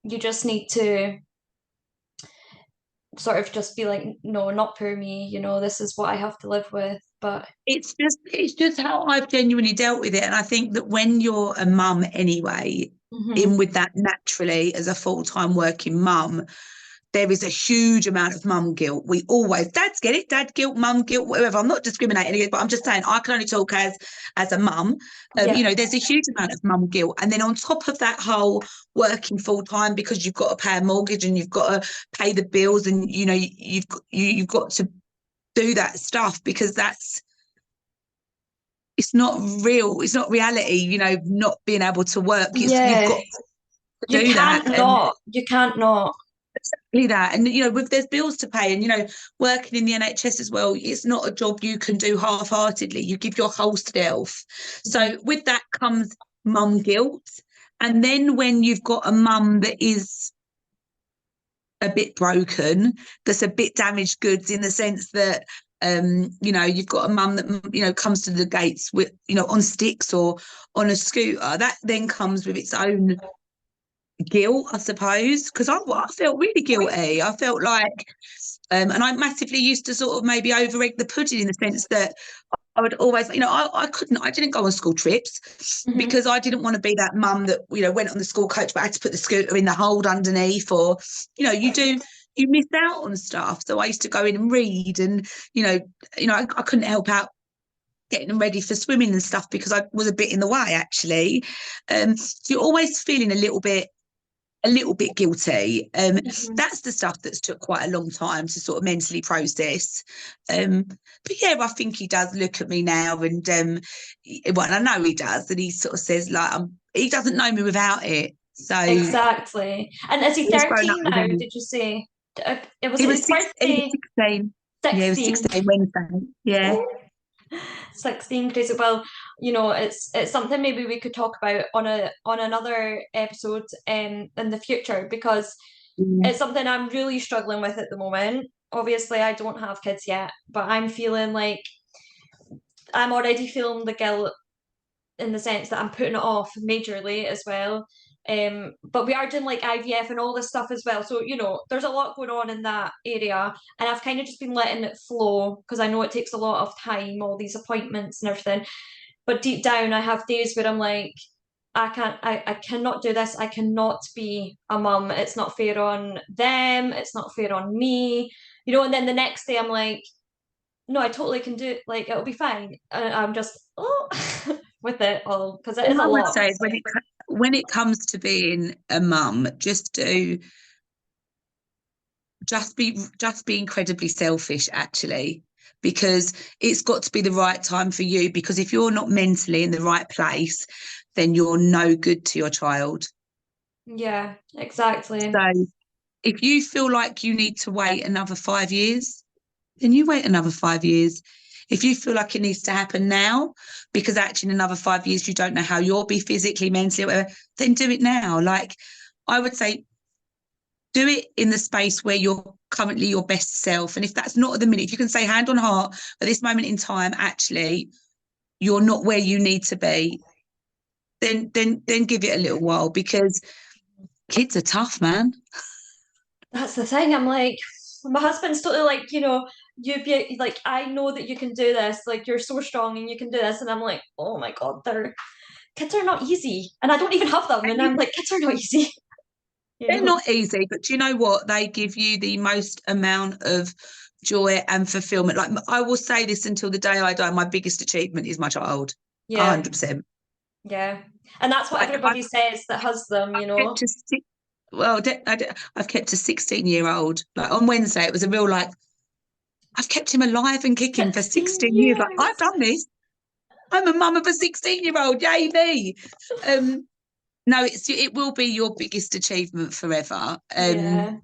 you just need to sort of just be like, no, not for me, you know, this is what I have to live with. But It's just how I've genuinely dealt with it. And I think that when you're a mum anyway, mhm. in with that naturally as a full-time working mum, there is a huge amount of mum guilt. We always, dads get it, dad guilt, mum guilt, whatever. I'm not discriminating against, but I'm just saying I can only talk as a mum. Yeah. There's a huge amount of mum guilt. And then on top of that whole working full time because you've got to pay a mortgage and you've got to pay the bills, and you've got to do that stuff because it's not real, it's not reality, not being able to work. You've Yeah. got to You do that. can't not. You can't not. Exactly that. And with there's bills to pay, and working in the NHS as well, it's not a job you can do half-heartedly. You give your whole self. Mhm. So with that comes mum guilt. And then when you've got a mum that is a bit broken, that's a bit damaged goods in the sense that you've got a mum that comes to the gates with on sticks or on a scooter, that then comes with its own guilt, I suppose, because I felt really guilty. I felt like, and I massively used to sort of maybe over egg the pudding in the sense that I would always, I didn't go on school trips Mhm. because I didn't want to be that mum that, went on the school coach but had to put the scooter in the hold underneath, or, you miss out on stuff. So I used to go in and read, and, I couldn't help out getting them ready for swimming and stuff because I was a bit in the way actually. So you're always feeling a little bit guilty. Mhm. That's the stuff that's took quite a long time to sort of mentally process. But yeah, I think he does look at me now, and well, I know he does, and he sort of says like he doesn't know me without it. So Exactly. And is he he's grown up 13 with now, me. did you say? It was He his was he was birthday, 16. Yeah, he was 16. 16 Wednesday. Yeah. 16, crazy. Well, you know, it's something maybe we could talk about on another episode in the future, because Yeah. it's something I'm really struggling with at the moment. Obviously, I don't have kids yet, but I'm feeling like I'm already feeling the guilt in the sense that I'm putting it off majorly as well. But we are doing like IVF and all this stuff as well. So, you know, there's a lot going on in that area. And I've kind of just been letting it flow because I know it takes a lot of time, all these appointments and everything. But deep down, I have days where I'm like, I cannot do this. I cannot be a mum. It's not fair on them. It's not fair on me. You know, and then the next day I'm like, no, I totally can do it. Like, it'll be fine. And I'm just, oh, with it all, because it is All a I would lot. say is when it comes to being a mum, just be incredibly selfish actually, because it's got to be the right time for you, because if you're not mentally in the right place, then you're no good to your child. Yeah, exactly. So if you feel like you need to wait another 5 years, then you wait another 5 years. If you feel like it needs to happen now, because actually in another 5 years you don't know how you'll be physically, mentally, whatever, then do it now. Like, I would say do it in the space where you're currently your best self. And if that's not at the minute, if you can say hand on heart at this moment in time, actually, you're not where you need to be, then give it a little while, because kids are tough, man. That's the thing. I'm like, my husband's totally like, you know, you'd be like, I know that you can do this. Like, you're so strong and you can do this. And I'm like, oh my God, kids are not easy. And I don't even have them. And I'm like, kids are not easy. You They're know? not easy, but do you know what? They give you the most amount of joy and fulfillment. Like I will say this until the day I die, my biggest achievement is my child. Yeah. 100%. Yeah. And that's what Like everybody says that has them, I've you kept know? a well, I've kept a 16-year-old. Like on Wednesday, it was a real like I've kept him alive and kicking for 16 16 years. Like I've years. done this. I'm a mum of a 16-year-old. Yay me. Um, no, it will be your biggest achievement forever. Yeah.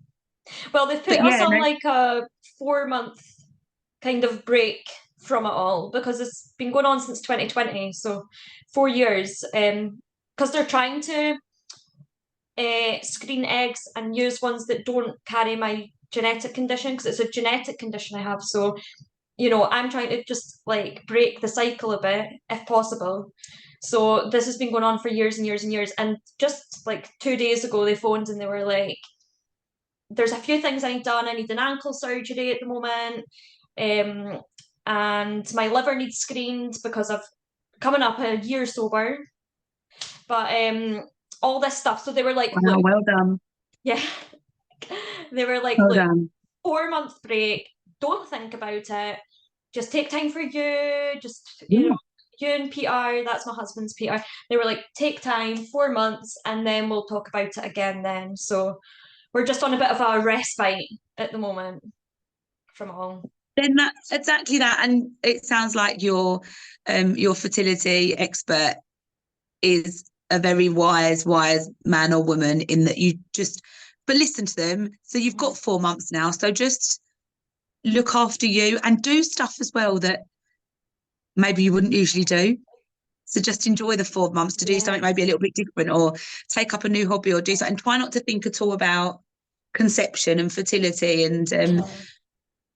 Well, they've put But us yeah, on no, like a 4 month kind of break from it all because it's been going on since 2020, so 4 years. Because they're trying to screen eggs and use ones that don't carry my genetic condition because it's a genetic condition I have. So, you know, I'm trying to just like break the cycle a bit if possible. So this has been going on for years and years and years. And just like 2 days ago, they phoned and they were like, there's a few things I need done. I need an ankle surgery at the moment. And my liver needs screened because I've coming up a year sober. But all this stuff. So they were like, wow, look, well done. yeah. They were like, Well look, done. 4 month break, don't think about it. Just take time for you. Just, you know, Yeah. you and Peter, that's my husband's Peter. They were like, take time, 4 months, and then we'll talk about it again then. So we're just on a bit of a respite at the moment from it all. Then that's exactly that. And it sounds like your fertility expert is a very wise man or woman in that you just but listen to them. So you've got 4 months now. So just look after you and do stuff as well that maybe you wouldn't usually do. So just enjoy the 4 months to do something maybe a Yes. little bit different or take up a new hobby or do something. Try not to think at all about conception and fertility and Okay.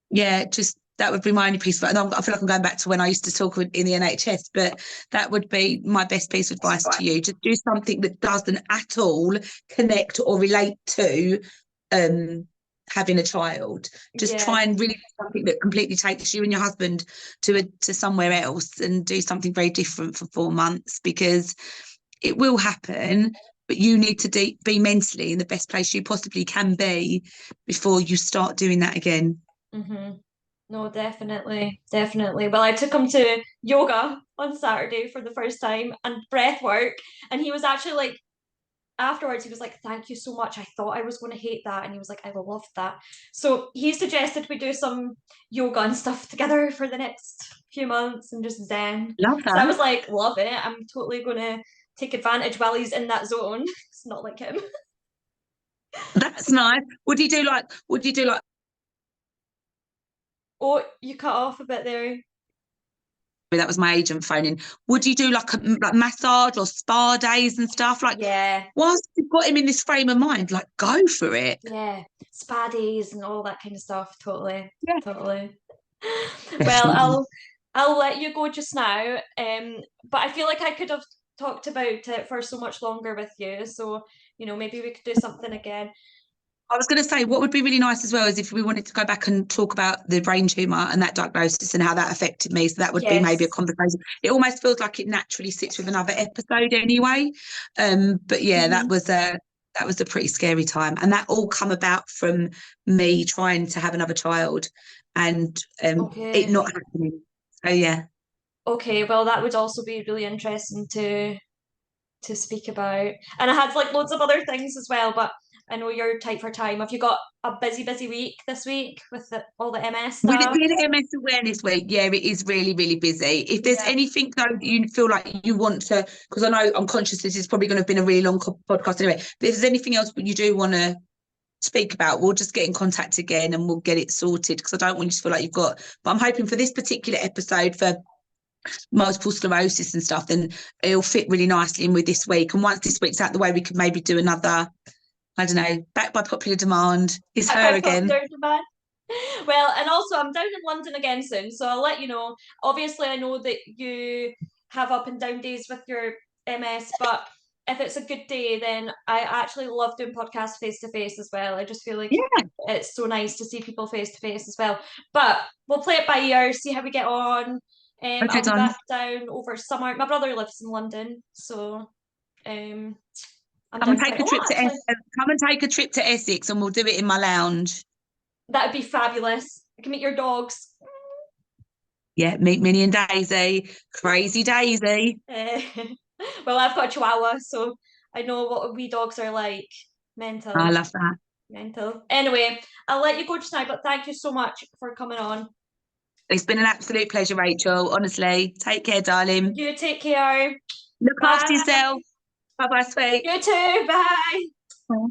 yeah, just that would be my only piece of advice. I feel like I'm going back to when I used to talk in the NHS, but that would be my best piece of advice to you. Just do something that doesn't at all connect or relate to um, having a child. Just try Yeah. and really do something that completely takes you and your husband to somewhere else and do something very different for 4 months because it will happen. But you need to be mentally in the best place you possibly can be before you start doing that again. Mm-hmm. No, definitely, definitely. Well, I took him to yoga on Saturday for the first time and breath work, and he was actually like, afterwards, he was like, "Thank you so much. I thought I was going to hate that," and he was like, "I will love that." So he suggested we do some yoga and stuff together for the next few months and just zen. Love So I that. was like, "Love it. I'm totally going to take advantage while he's in that zone." It's not like him. That's nice. Would you do like Oh, you cut off a bit there. that was my agent phoning. Would you do like massage or spa days and stuff? Like Yeah, whilst you've got him in this frame of mind, like go for it. yeah, spa days and all that kind of stuff. Totally, Yeah, totally. Well, definitely. I'll let you go just now. But I feel like I could have talked about it for so much longer with you. So, you know, maybe we could do something again. I was going to say what would be really nice as well is if we wanted to go back and talk about the brain tumor and that diagnosis and how that affected me. So that would be maybe a Yes. conversation. It almost feels like it naturally sits with another episode anyway. But yeah, Hmm. that was a pretty scary time, and that all come about from me trying to have another child and it Okay. not happening. So yeah. Okay. Well, that would also be really interesting to speak about. And I had like loads of other things as well, but I know you're tight for time. Have you got a busy, busy week this week with all the MS With it stuff? being MS Awareness Week, yeah, it is really, really busy. If there's Yeah. anything though that you feel like you want to, because I know I'm conscious this is probably going to have been a really long podcast anyway. But if there's anything else that you do want to speak about, we'll just get in contact again and we'll get it sorted. Because I don't want you to feel like you've got. But I'm hoping for this particular episode for multiple sclerosis and stuff, then it'll fit really nicely in with this week. And once this week's out the way, we could maybe do another. I don't know, back by popular demand. Is her By again. popular demand. Well, and also I'm down in London again soon, so I'll let you know. Obviously, I know that you have up and down days with your MS, but if it's a good day, then I actually love doing podcasts face to face as well. I just feel like Yeah. it's so nice to see people face to face as well. But we'll play it by ear, see how we get on. Okay, I'll be darling. back down over summer. My brother lives in London, so I'm Come and down take quite a a lot trip to actually. come and take a trip to Essex, and we'll do it in my lounge. That would be fabulous. I can meet your dogs. Yeah, meet Minnie and Daisy. Crazy Daisy. Eh, well, I've got a Chihuahua, so I know what wee dogs are like. I Mental, love that. mental. Anyway, I'll let you go just now, but thank you so much for coming on. It's been an absolute pleasure, Rachel. Honestly, take care, darling. You take care. Look after Bye. yourself. Bye bye, sweet. You too. Bye.